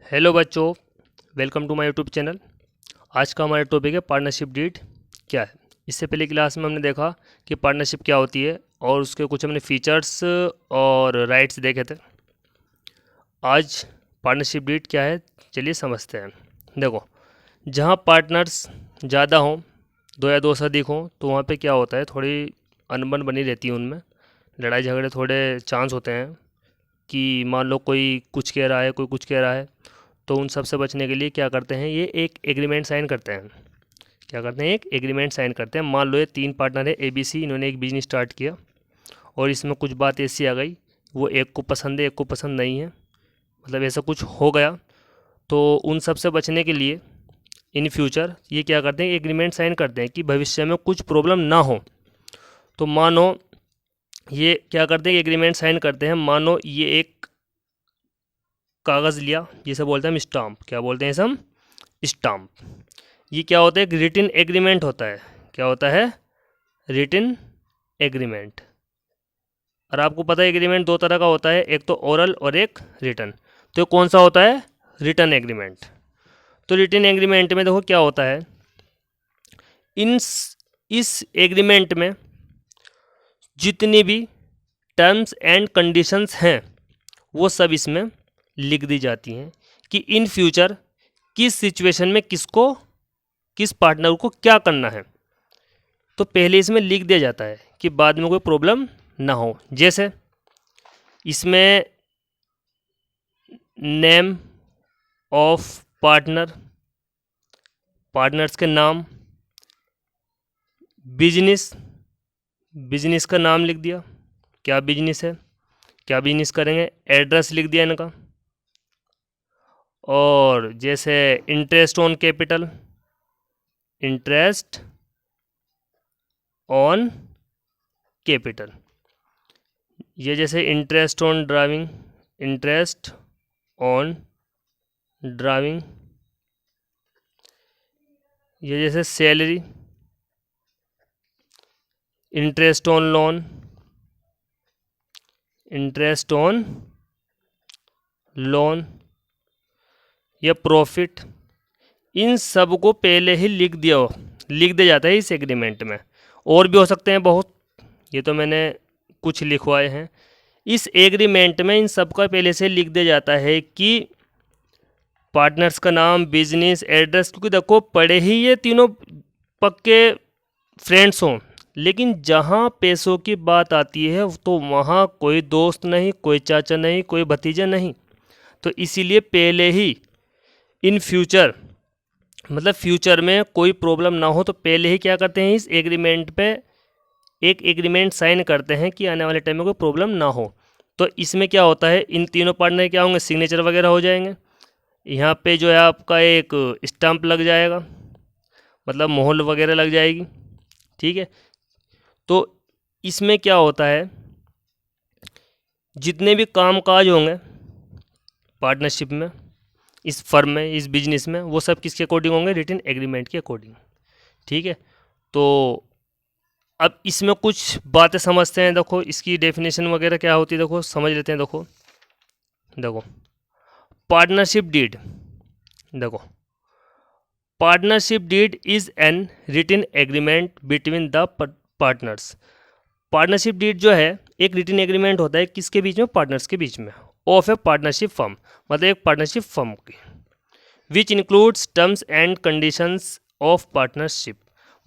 Hello बच्चों, welcome to my YouTube channel. आज का हमारा टॉपिक है पार्टनरशिप डीड क्या है। इससे पहले क्लास में हमने देखा कि पार्टनरशिप क्या होती है और उसके कुछ हमने फीचर्स और राइट्स देखे थे। आज पार्टनरशिप डीड क्या है चलिए समझते हैं। देखो, जहाँ पार्टनर्स ज़्यादा हों, दो या दो से अधिक हों, तो वहाँ पे क्या होता है, थोड़ी अनबन बनी रहती है उनमें, लड़ाई झगड़े थोड़े चांस होते हैं कि मान लो कोई कुछ कह रहा है, कोई कुछ कह रहा है। तो उन सब से बचने के लिए क्या करते हैं, ये एक एग्रीमेंट साइन करते हैं। क्या करते हैं, एक एग्रीमेंट साइन करते हैं। मान लो ये तीन पार्टनर है ABC, इन्होंने एक बिजनेस स्टार्ट किया और इसमें कुछ बात ऐसी आ गई, वो एक को पसंद है, एक को पसंद नहीं है, मतलब ऐसा कुछ हो गया। तो उन सब से बचने के लिए इन फ्यूचर ये क्या करते हैं, एग्रीमेंट साइन करते हैं कि भविष्य में कुछ प्रॉब्लम ना हो। तो मानो ये क्या करते हैं, एग्रीमेंट साइन करते हैं। मानो ये एक कागज़ लिया, जिसे बोलते हैं हम स्टाम्प। क्या बोलते हैं इसे हम? स्टाम्प। ये क्या होता है, एक रिटन एग्रीमेंट होता है। क्या होता है? Written agreement. और आपको पता है एग्रीमेंट दो तरह का होता है, एक तो ओरल और एक रिटन। तो कौन सा होता है? Written agreement. तो रिटन एग्रीमेंट में देखो क्या होता है, इस एग्रीमेंट में जितनी भी टर्म्स एंड कंडीशंस हैं वो सब इसमें लिख दी जाती हैं कि इन फ्यूचर किस सिचुएशन में किसको, किस पार्टनर को क्या करना है। तो पहले इसमें लिख दिया जाता है कि बाद में कोई प्रॉब्लम ना हो। जैसे इसमें नेम ऑफ पार्टनर, पार्टनर्स के नाम, बिजनेस, बिजनेस का नाम लिख दिया, क्या बिजनेस है, क्या बिजनेस करेंगे, एड्रेस लिख दिया इनका। और जैसे interest on capital, interest on capital. ये जैसे interest on driving, interest on driving. ये जैसे salary, interest on loan, interest on loan. या प्रॉफिट। इन सब को पहले ही लिख दिया जाता है इस एग्रीमेंट में। और भी हो सकते हैं बहुत, ये तो मैंने कुछ लिखवाए हैं। इस एग्रीमेंट में इन सब का पहले से लिख दिया जाता है कि पार्टनर्स का नाम, बिजनेस, एड्रेस। क्योंकि देखो पढ़े ही ये तीनों पक्के फ्रेंड्स हों, लेकिन जहाँ पैसों की बात आती है तो वहाँ कोई दोस्त नहीं, कोई चाचा नहीं, कोई भतीजा नहीं। तो इसीलिए पहले ही इन फ्यूचर, मतलब फ्यूचर में कोई प्रॉब्लम ना हो, तो पहले ही क्या करते हैं, इस एग्रीमेंट पे एक एग्रीमेंट साइन करते हैं कि आने वाले टाइम में कोई प्रॉब्लम ना हो। तो इसमें क्या होता है, इन तीनों पार्टनर क्या होंगे, सिग्नेचर वगैरह हो जाएंगे। यहाँ पे जो है आपका एक स्टैंप लग जाएगा, मतलब मोहर वगैरह लग जाएगी। ठीक है। तो इसमें क्या होता है, जितने भी कामकाज होंगे पार्टनरशिप में, इस फर्म में, इस बिजनेस में, वो सब किसके अकॉर्डिंग होंगे, रिटन एग्रीमेंट के अकॉर्डिंग। ठीक है। तो अब इसमें कुछ बातें समझते हैं। देखो इसकी डेफिनेशन वगैरह क्या होती है, देखो समझ लेते हैं। देखो देखो पार्टनरशिप डीड, देखो partnership deed is an written agreement between the partners. Partnership deed जो है एक रिटन एग्रीमेंट होता है, किसके बीच में, पार्टनर्स के बीच में, ऑफ ए पार्टनरशिप फर्म, मतलब एक पार्टनरशिप फर्म की, which includes terms and conditions of partnership.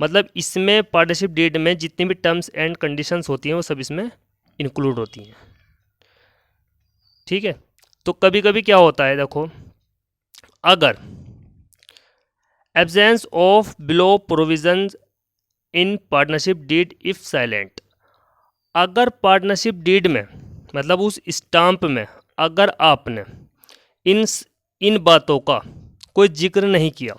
मतलब इसमें पार्टनरशिप डीड में जितनी भी टर्म्स एंड कंडीशंस होती हैं वो सब इसमें इंक्लूड होती हैं। ठीक है। तो कभी कभी क्या होता है, देखो अगर absence of below provisions in partnership deed if silent, अगर पार्टनरशिप डीड में, मतलब उस स्टाम्प में, अगर आपने इन बातों का कोई जिक्र नहीं किया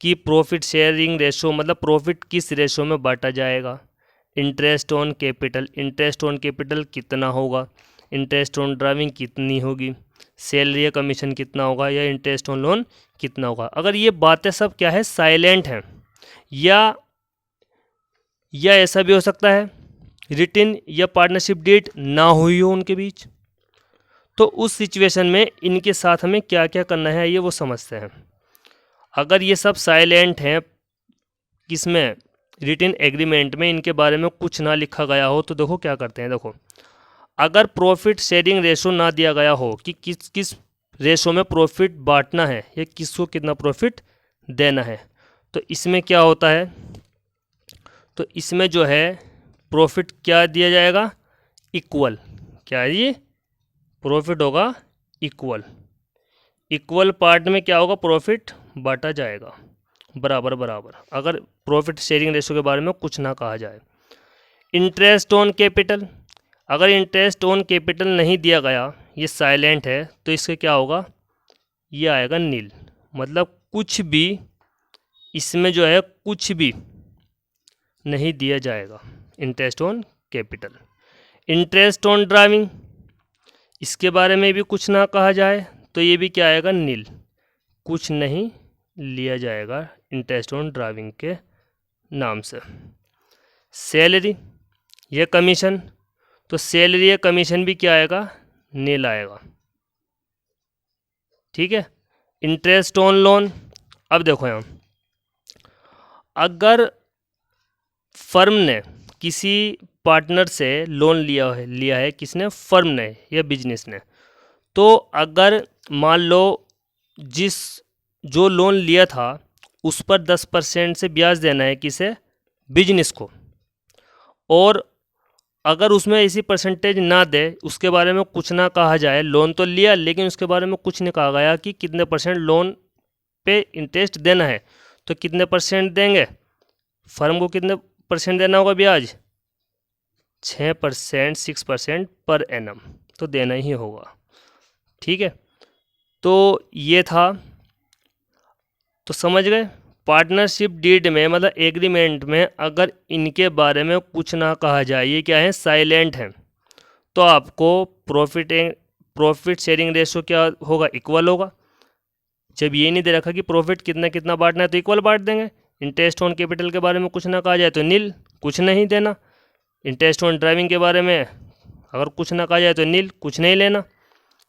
कि प्रॉफिट शेयरिंग रेशो, मतलब प्रॉफिट किस रेशो में बांटा जाएगा, interest on capital, interest on capital कितना होगा, इंटरेस्ट ऑन ड्राइविंग कितनी होगी, सैलरी या कमीशन कितना होगा, या इंटरेस्ट ऑन लोन कितना होगा, अगर ये बातें सब क्या है, साइलेंट हैं, या ऐसा भी हो सकता है रिटन या पार्टनरशिप डीड ना हुई हो उनके बीच, तो उस सिचुएशन में इनके साथ हमें क्या क्या करना है ये वो समझते हैं। अगर ये सब साइलेंट हैं, किसमें, रिटन एग्रीमेंट में, इनके बारे में कुछ ना लिखा गया हो, तो देखो क्या करते हैं। देखो, अगर प्रॉफिट शेयरिंग रेशो ना दिया गया हो कि किस किस रेशो में प्रॉफिट बांटना है या किसको कितना प्रॉफिट देना है, तो इसमें क्या होता है, तो इसमें जो है प्रॉफिट क्या दिया जाएगा, इक्वल। क्या है ये, प्रॉफिट होगा इक्वल। इक्वल पार्ट में क्या होगा, प्रॉफिट बांटा जाएगा बराबर बराबर, अगर प्रॉफिट शेयरिंग रेशो के बारे में कुछ ना कहा जाए। इंटरेस्ट ऑन कैपिटल, अगर इंटरेस्ट ऑन कैपिटल नहीं दिया गया, ये साइलेंट है, तो इससे क्या होगा, ये आएगा नील। मतलब कुछ भी इसमें जो है कुछ भी नहीं दिया जाएगा, interest on capital. Interest on driving, इसके बारे में भी कुछ ना कहा जाए, तो ये भी क्या आएगा, नील, कुछ नहीं लिया जाएगा इंटरेस्ट ऑन ड्राइविंग के नाम से। सैलरी या कमीशन, तो सैलरी या कमीशन भी क्या आएगा, नील आएगा। ठीक है। इंटरेस्ट ऑन लोन, अब देखो यहाँ, अगर फर्म ने किसी पार्टनर से लोन लिया है किसने, फर्म ने या बिजनेस ने, तो अगर मान लो जो लोन लिया था उस पर 10% से ब्याज देना है किसे, बिजनेस को, और अगर उसमें ऐसी परसेंटेज ना दे, उसके बारे में कुछ ना कहा जाए, लोन तो लिया लेकिन उसके बारे में कुछ नहीं कहा गया कि कितने परसेंट लोन पे इंटरेस्ट देना है, तो कितने परसेंट देंगे, फर्म को कितने परसेंट देना होगा ब्याज, 6%, 6% पर एनम, तो देना ही होगा। ठीक है, तो ये था, तो समझ गए। पार्टनरशिप डीड में मतलब एग्रीमेंट में अगर इनके बारे में कुछ ना कहा जाए, ये क्या है, साइलेंट हैं, तो आपको प्रॉफिट शेयरिंग रेशो क्या होगा, इक्वल होगा। जब ये नहीं दे रखा कि प्रॉफिट कितना कितना बांटना है, तो इक्वल बांट देंगे। इंटरेस्ट ऑन कैपिटल के बारे में कुछ ना कहा जाए तो नील, कुछ नहीं देना। इंटरेस्ट ऑन ड्राइविंग के बारे में अगर कुछ ना कहा जाए तो नील, कुछ नहीं लेना।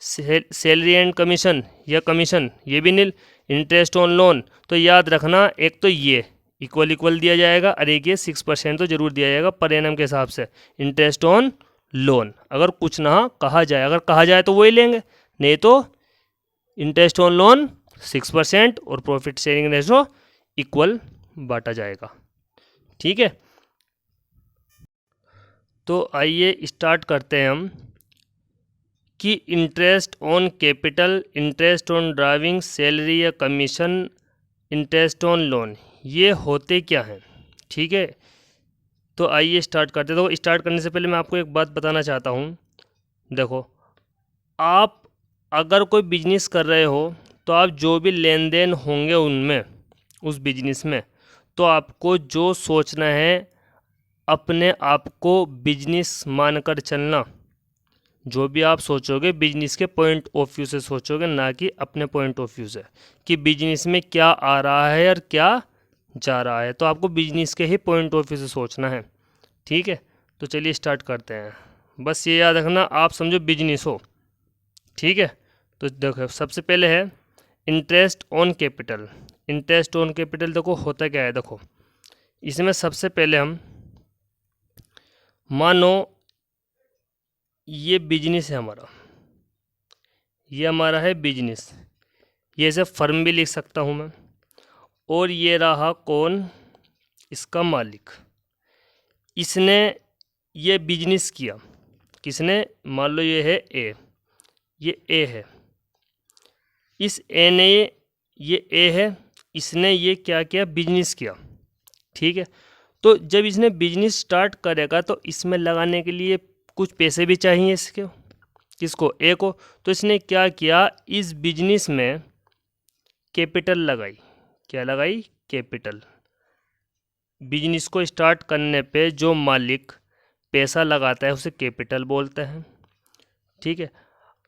सैलरी एंड कमीशन या कमीशन, ये भी नील। इंटरेस्ट ऑन लोन, तो याद रखना, एक तो ये इक्वल इक्वल दिया जाएगा, और एक ये 6% तो जरूर दिया जाएगा पर एनम के हिसाब से। इंटरेस्ट ऑन लोन अगर कुछ ना कहा जाए, अगर कहा जाए तो वही लेंगे, नहीं तो इंटरेस्ट ऑन लोन 6% और प्रॉफिट शेयरिंग रेशो इक्वल बांटा जाएगा। ठीक है, तो आइए स्टार्ट करते हैं हम कि interest on capital, interest on driving, salary या कमीशन, इंटरेस्ट ऑन लोन, ये होते क्या हैं। ठीक है, तो आइए स्टार्ट करते हैं। तो स्टार्ट करने से पहले मैं आपको एक बात बताना चाहता हूँ। देखो, आप अगर कोई बिजनेस कर रहे हो, तो आप जो भी लेन देन होंगे उनमें, उस बिजनेस में, तो आपको जो सोचना है, अपने आप को बिजनेस मानकर चलना। जो भी आप सोचोगे बिजनेस के पॉइंट ऑफ व्यू से सोचोगे, ना कि अपने पॉइंट ऑफ व्यू से कि बिजनेस में क्या आ रहा है और क्या जा रहा है। तो आपको बिजनेस के ही पॉइंट ऑफ व्यू से सोचना है। ठीक है, तो चलिए स्टार्ट करते हैं। बस ये याद रखना, आप समझो बिजनेस हो। ठीक है, तो देखो सबसे पहले है interest on capital. Interest on capital देखो होता क्या है। देखो, इसमें सबसे पहले हम मानो ये बिजनेस है हमारा, ये हमारा है बिजनेस, ये ऐसे फर्म भी लिख सकता हूँ मैं, और ये रहा कौन, इसका मालिक। इसने ये बिजनेस किया, किसने, मान लो ये है ए, ये ए है, इस ए ने ये ए है, इसने ये क्या किया, बिजनेस किया। ठीक है, तो जब इसने बिजनेस स्टार्ट करेगा तो इसमें लगाने के लिए कुछ पैसे भी चाहिए इसके, किसको, ए को। तो इसने क्या किया, इस बिजनेस में कैपिटल लगाई। क्या लगाई, कैपिटल। बिजनेस को स्टार्ट करने पे जो मालिक पैसा लगाता है उसे कैपिटल बोलते हैं। ठीक है,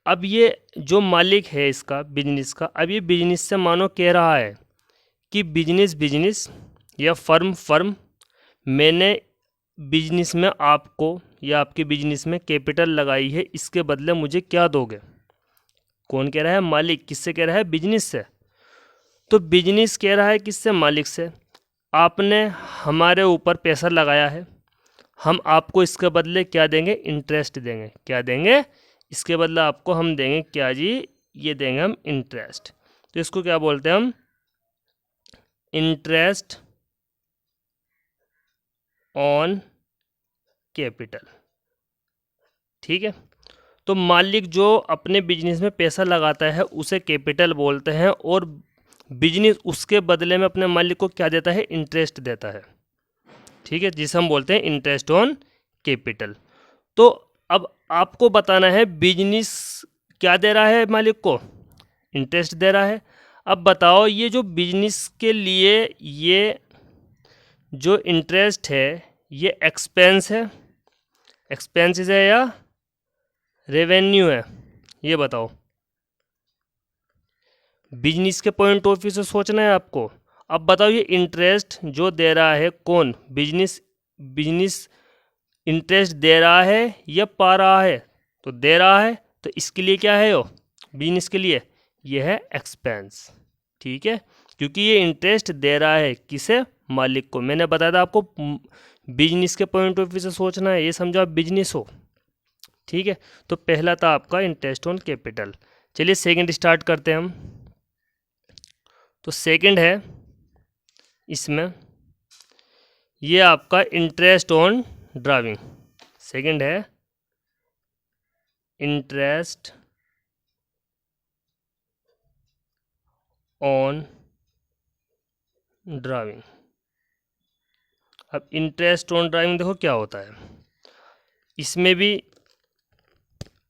अब ये जो मालिक है इसका बिजनेस का, अब ये बिजनेस से मानो कह रहा है कि बिजनेस या फर्म, मैंने बिजनेस में आपको या आपके बिजनेस में कैपिटल लगाई है, इसके बदले मुझे क्या दोगे। कौन कह रहा है? मालिक। किससे कह रहा है? बिजनेस से। तो बिजनेस कह रहा है किससे? मालिक से। आपने हमारे ऊपर पैसा लगाया है, हम आपको इसके बदले क्या देंगे? इंटरेस्ट देंगे। क्या देंगे? इसके बदले आपको हम देंगे क्या जी? ये देंगे हम इंटरेस्ट। तो इसको क्या बोलते हैं हम? Interest on capital. ठीक है। तो मालिक जो अपने बिजनेस में पैसा लगाता है उसे कैपिटल बोलते हैं, और बिजनेस उसके बदले में अपने मालिक को क्या देता है? इंटरेस्ट देता है। ठीक है, जिसे हम बोलते हैं इंटरेस्ट ऑन कैपिटल। तो अब आपको बताना है बिजनेस क्या दे रहा है मालिक को? इंटरेस्ट दे रहा है। अब बताओ ये जो बिजनेस के लिए ये जो इंटरेस्ट है ये एक्सपेंस है, एक्सपेंसेस है या रेवेन्यू है? ये बताओ। बिजनेस के पॉइंट ऑफ व्यू से सोचना है आपको। अब बताओ ये इंटरेस्ट जो दे रहा है कौन? बिजनेस। बिजनेस इंटरेस्ट दे रहा है या पा रहा है? तो दे रहा है, तो इसके लिए क्या है? वो बिजनेस के लिए ये है एक्सपेंस। ठीक है, क्योंकि ये इंटरेस्ट दे रहा है किसे? मालिक को। मैंने बताया था आपको बिजनेस के पॉइंट ऑफ व्यू से सोचना है, ये समझो आप बिजनेस हो। ठीक है, तो पहला था आपका इंटरेस्ट ऑन कैपिटल। चलिए सेकंड स्टार्ट करते हैं हम। तो सेकंड है इसमें ये आपका इंटरेस्ट ऑन ड्राइविंग। सेकंड है इंटरेस्ट ऑन ड्राइविंग। अब इंटरेस्ट ऑन ड्राइविंग देखो क्या होता है। इसमें भी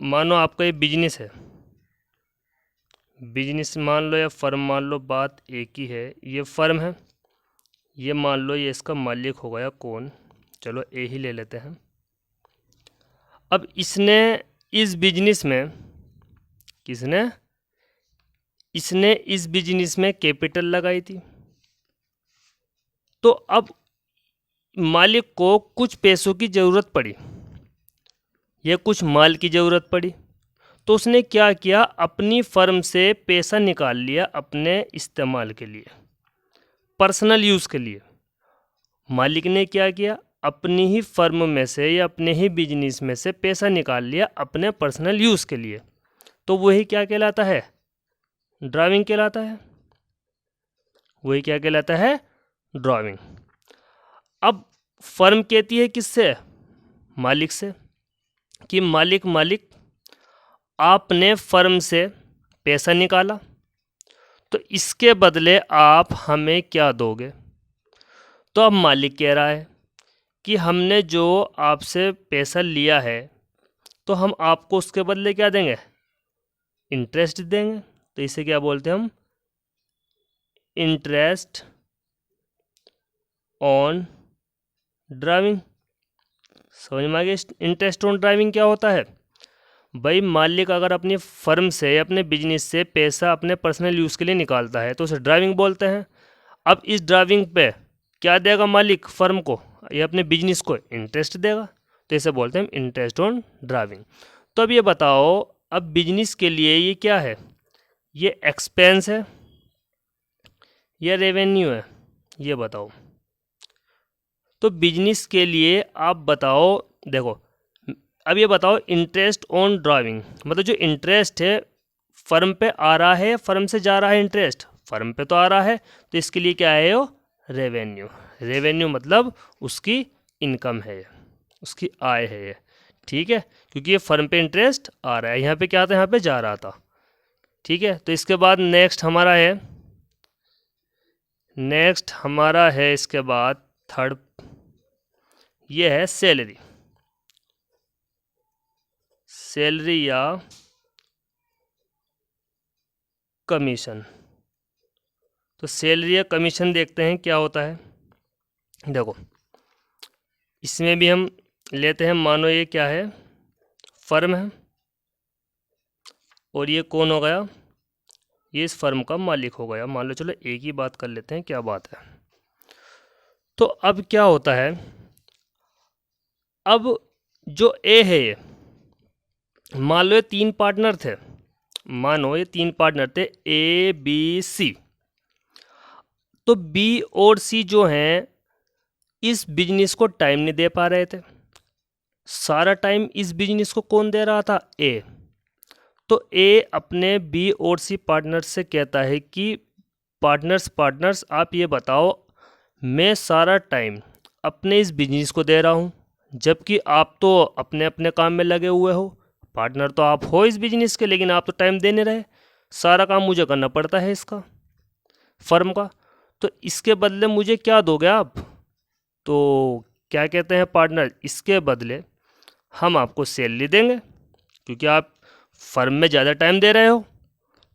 मानो आपका ये बिजनेस है, बिजनेस मान लो या फर्म मान लो, बात एक ही है। ये फर्म है, ये मान लो ये इसका मालिक हो गया कौन? चलो ए ही ले लेते हैं। अब इसने इस बिजनेस में, किसने? इसने इस बिजनेस में कैपिटल लगाई थी। तो अब मालिक को कुछ पैसों की ज़रूरत पड़ी या कुछ माल की ज़रूरत पड़ी, तो उसने क्या किया? अपनी फर्म से पैसा निकाल लिया अपने इस्तेमाल के लिए, पर्सनल यूज़ के लिए। मालिक ने क्या किया? अपनी ही फर्म में से या अपने ही बिजनेस में से पैसा निकाल लिया अपने पर्सनल यूज़ के लिए। तो वही क्या कहलाता है? ड्राइविंग कहलाता है। वही क्या कहलाता है? ड्राइविंग। अब फर्म कहती है किससे? मालिक से, कि मालिक आपने फर्म से पैसा निकाला, तो इसके बदले आप हमें क्या दोगे? तो अब मालिक कह रहा है कि हमने जो आपसे पैसा लिया है तो हम आपको उसके बदले क्या देंगे? इंटरेस्ट देंगे। तो इसे क्या बोलते हैं हम? Interest on driving. समझ में आ गया? इंटरेस्ट ऑन ड्राइविंग क्या होता है? भाई मालिक अगर अपनी फर्म से या अपने बिजनेस से पैसा अपने पर्सनल यूज़ के लिए निकालता है तो उसे ड्राइविंग बोलते हैं। अब इस ड्राइविंग पे क्या देगा मालिक फर्म को या अपने बिजनेस को? इंटरेस्ट देगा। तो इसे बोलते हैं इंटरेस्ट ऑन ड्राइविंग। तो अब ये बताओ, अब बिजनेस के लिए ये क्या है? ये एक्सपेंस है या रेवेन्यू है? ये बताओ। तो बिजनेस के लिए आप बताओ, देखो अब ये बताओ इंटरेस्ट ऑन ड्राइविंग मतलब जो इंटरेस्ट है फर्म पे आ रहा है, फर्म से जा रहा है इंटरेस्ट, फर्म पे तो आ रहा है, तो इसके लिए क्या है? वो रेवेन्यू। रेवेन्यू मतलब उसकी इनकम है, उसकी आय है ये। ठीक है, क्योंकि ये फर्म पे इंटरेस्ट आ रहा है, यहाँ पे क्या था? यहाँ पे जा रहा था। ठीक है, तो इसके बाद नेक्स्ट हमारा है इसके बाद थर्ड, ये है सैलरी। सैलरी या कमीशन। तो सैलरी या कमीशन देखते हैं क्या होता है। देखो इसमें भी हम लेते हैं, मानो ये क्या है? फर्म है, और ये कौन हो गया? ये इस फर्म का मालिक हो गया। मान लो, चलो एक ही बात कर लेते हैं, क्या बात है। तो अब क्या होता है? अब जो ए है, ये मान लो ये 3 पार्टनर थे, मानो ये 3 पार्टनर थे ए बी सी, तो बी और सी जो हैं इस बिजनेस को टाइम नहीं दे पा रहे थे। सारा टाइम इस बिजनेस को कौन दे रहा था? ए। तो ए अपने बी और सी पार्टनर से कहता है कि पार्टनर्स आप ये बताओ, मैं सारा टाइम अपने इस बिजनेस को दे रहा हूँ, जबकि आप तो अपने अपने काम में लगे हुए हो। पार्टनर तो आप हो इस बिजनेस के, लेकिन आप तो टाइम दे नहीं रहे। सारा काम मुझे करना पड़ता है इसका, फर्म का। तो इसके बदले मुझे क्या दोगे आप? तो क्या कहते हैं पार्टनर, इसके बदले हम आपको सैलरी देंगे, क्योंकि आप फर्म में ज़्यादा टाइम दे रहे हो।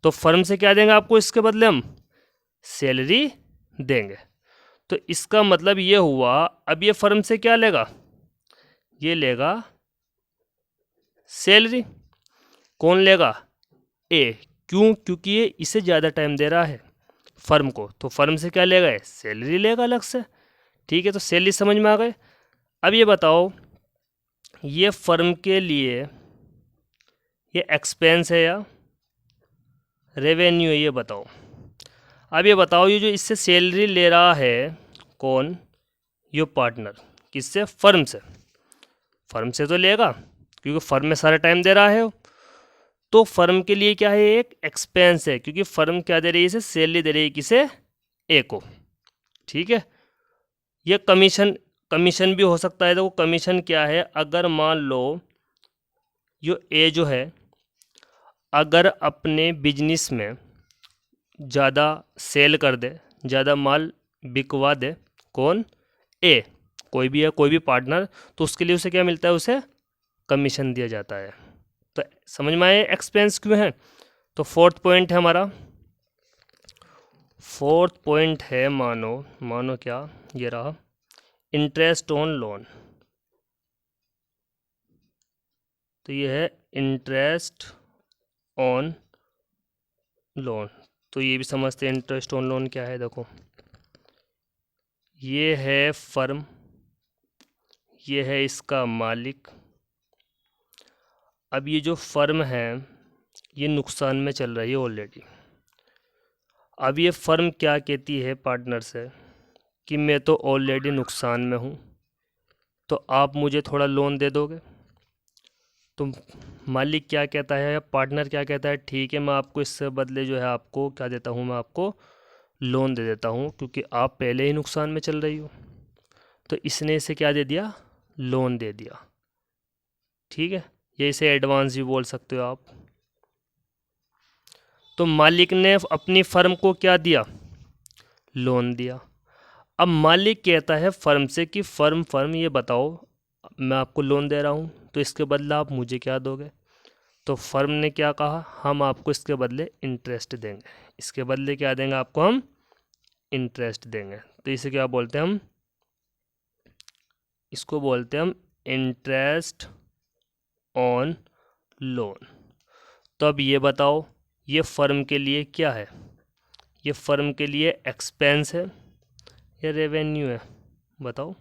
तो फर्म से क्या देंगे आपको इसके बदले? हम सैलरी देंगे। तो इसका मतलब ये हुआ, अब ये फर्म से क्या लेगा? ये लेगा सैलरी। कौन लेगा? ए। क्यों? क्योंकि ये इसे ज़्यादा टाइम दे रहा है फर्म को, तो फर्म से क्या लेगा? सैलरी लेगा अलग से। ठीक है, तो सैलरी समझ में आ गए। अब ये बताओ, ये फर्म के लिए ये एक्सपेंस है या रेवेन्यू है? ये बताओ। अब ये बताओ, ये जो इससे सैलरी ले रहा है कौन? ये पार्टनर। किससे? फर्म से। फर्म से तो लेगा, क्योंकि फर्म में सारा टाइम दे रहा है। तो फर्म के लिए क्या है? एक एक्सपेंस है, क्योंकि फर्म क्या दे रही है? इसे सैलरी दे रही है। किसे? ए को। ठीक है, ये कमीशन भी हो सकता है। देखो कमीशन क्या है, अगर मान लो ये ए जो है, अगर अपने बिजनेस में ज़्यादा सेल कर दे, ज़्यादा माल बिकवा दे, कौन? ए। कोई भी है, कोई भी पार्टनर, तो उसके लिए उसे क्या मिलता है? उसे कमीशन दिया जाता है। तो समझ में आए एक्सपेंस क्यों है? तो फोर्थ पॉइंट है हमारा, फोर्थ पॉइंट है, मानो क्या, ये रहा, इंटरेस्ट ऑन लोन। तो ये है इंटरेस्ट ऑन लोन। तो ये भी समझते हैं इंटरेस्ट ऑन लोन क्या है। देखो, ये है फर्म, ये है इसका मालिक। अब ये जो फर्म है ये नुकसान में चल रही है ऑलरेडी। अब ये फर्म क्या कहती है पार्टनर से कि मैं तो ऑलरेडी नुकसान में हूँ, तो आप मुझे थोड़ा लोन दे दोगे? तो मालिक क्या कहता है, पार्टनर क्या कहता है? ठीक है, मैं आपको इससे बदले जो है आपको क्या देता हूँ? मैं आपको लोन दे देता हूँ, क्योंकि आप पहले ही नुकसान में चल रही हो। तो इसने इसे क्या दे दिया? लोन दे दिया। ठीक है, ये इसे एडवांस भी बोल सकते हो आप। तो मालिक ने अपनी फर्म को क्या दिया? लोन दिया। अब मालिक कहता है फर्म से कि फर्म ये बताओ, मैं आपको लोन दे रहा हूँ, तो इसके बदले आप मुझे क्या दोगे? तो फर्म ने क्या कहा? हम आपको इसके बदले इंटरेस्ट देंगे। इसके बदले क्या देंगे आपको? हम इंटरेस्ट देंगे। तो इसे क्या बोलते हैं हम? इसको बोलते हैं हम इंटरेस्ट ऑन लोन। तो अब ये बताओ, ये फर्म के लिए क्या है? ये फर्म के लिए एक्सपेंस है या रेवेन्यू है? बताओ।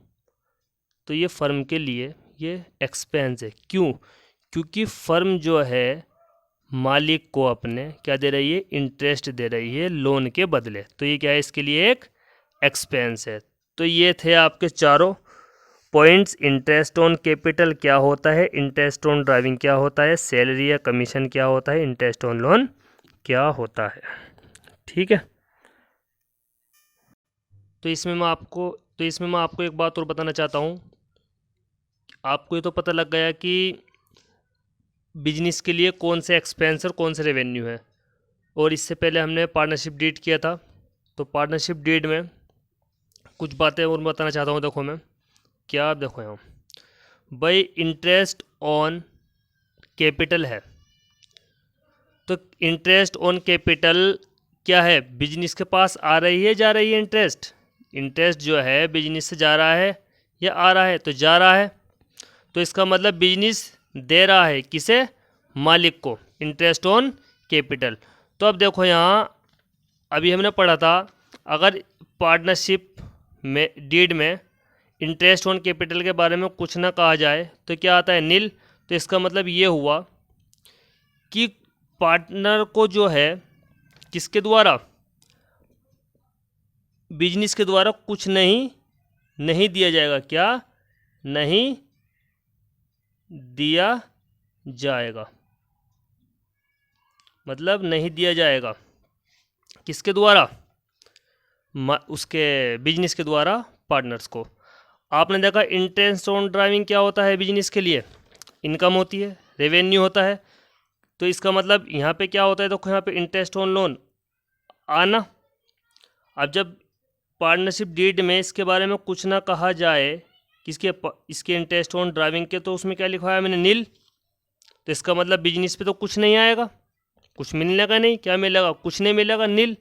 तो ये फर्म के लिए ये एक्सपेंस है। क्यों? क्योंकि फर्म जो है मालिक को अपने क्या दे रही है? इंटरेस्ट दे रही है लोन के बदले। तो ये क्या है? इसके लिए एक एक्सपेंस है। तो ये थे आपके चारों पॉइंट्स। इंटरेस्ट ऑन कैपिटल क्या होता है, इंटरेस्ट ऑन ड्राइविंग क्या होता है, सैलरी या कमीशन क्या होता है, इंटरेस्ट ऑन लोन क्या होता है। ठीक है, तो इसमें मैं आपको एक बात और बताना चाहता हूँ। आपको ये तो पता लग गया कि बिजनेस के लिए कौन से एक्सपेंस और कौन से रेवेन्यू है। और इससे पहले हमने पार्टनरशिप डीड किया था। तो पार्टनरशिप डीड में कुछ बातें और बताना चाहता हूँ। देखो मैं क्या, देखो यहाँ भाई इंटरेस्ट ऑन कैपिटल है। तो इंटरेस्ट ऑन कैपिटल क्या है? बिजनेस के पास आ रही है, जा रही है? इंटरेस्ट जो है बिजनेस से जा रहा है या आ रहा है? तो जा रहा है। तो इसका मतलब बिजनेस दे रहा है किसे? मालिक को इंटरेस्ट ऑन कैपिटल। तो अब देखो यहाँ, अभी हमने पढ़ा था, अगर पार्टनरशिप में डीड में इंटरेस्ट ऑन कैपिटल के बारे में कुछ ना कहा जाए तो क्या आता है? नील। तो इसका मतलब ये हुआ कि पार्टनर को जो है किसके द्वारा, बिजनेस के द्वारा कुछ नहीं दिया जाएगा। क्या नहीं दिया जाएगा, मतलब नहीं दिया जाएगा किसके द्वारा, उसके बिजनेस के द्वारा पार्टनर्स को। आपने देखा इंटरेस्ट ऑन ड्राइविंग क्या होता है बिजनेस के लिए, इनकम होती है, रेवेन्यू होता है। तो इसका मतलब यहाँ पे क्या होता है, तो यहाँ पे इंटरेस्ट ऑन लोन आना। अब जब पार्टनरशिप डीड में इसके बारे में कुछ ना कहा जाए इसके इंटरेस्ट ऑन ड्राइविंग के, तो उसमें क्या लिखा है मैंने, नील। तो इसका मतलब बिजनेस पे तो कुछ नहीं आएगा, कुछ मिलेगा नहीं। क्या मिलेगा, कुछ नहीं मिलेगा, नील।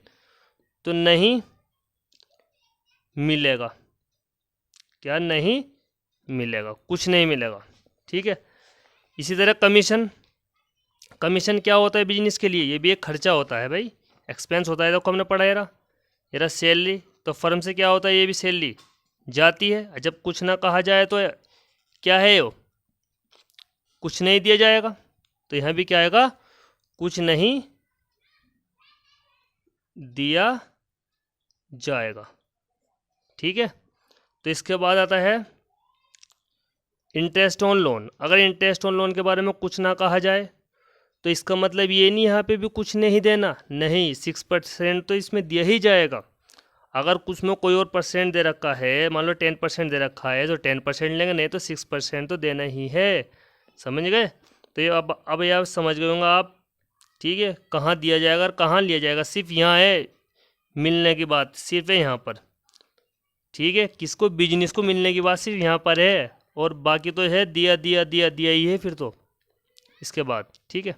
तो नहीं मिलेगा, क्या नहीं मिलेगा, कुछ नहीं मिलेगा। ठीक है। इसी तरह कमीशन, कमीशन क्या होता है बिजनेस के लिए, ये भी एक खर्चा होता है भाई, एक्सपेंस होता है। देखो हमने पढ़ा ये रहा सैलरी, तो फर्म से क्या होता है, ये भी सैलरी जाती है। जब कुछ ना कहा जाए तो क्या है, वो कुछ नहीं दिया जाएगा। तो यहाँ भी क्या आएगा, कुछ नहीं दिया जाएगा। ठीक है। तो इसके बाद आता है इंटरेस्ट ऑन लोन। अगर इंटरेस्ट ऑन लोन के बारे में कुछ ना कहा जाए तो इसका मतलब ये नहीं यहाँ पे भी कुछ नहीं देना, नहीं, 6% तो इसमें दिया ही जाएगा। अगर कुछ में कोई और परसेंट दे रखा है, मान लो 10% दे रखा है, तो 10% लेंगे, नहीं तो 6% तो देना ही है। समझ गए। तो ये अब ये आप समझ गए होंगे आप। ठीक है, कहाँ दिया जाएगा और कहाँ लिया जाएगा, सिर्फ यहाँ है मिलने की बात, सिर्फ है यहाँ पर। ठीक है, किसको, बिजनेस को मिलने की बात सिर्फ यहाँ पर है, और बाकी तो है दिया दिया दिया दिया ही है फिर तो इसके बाद। ठीक है।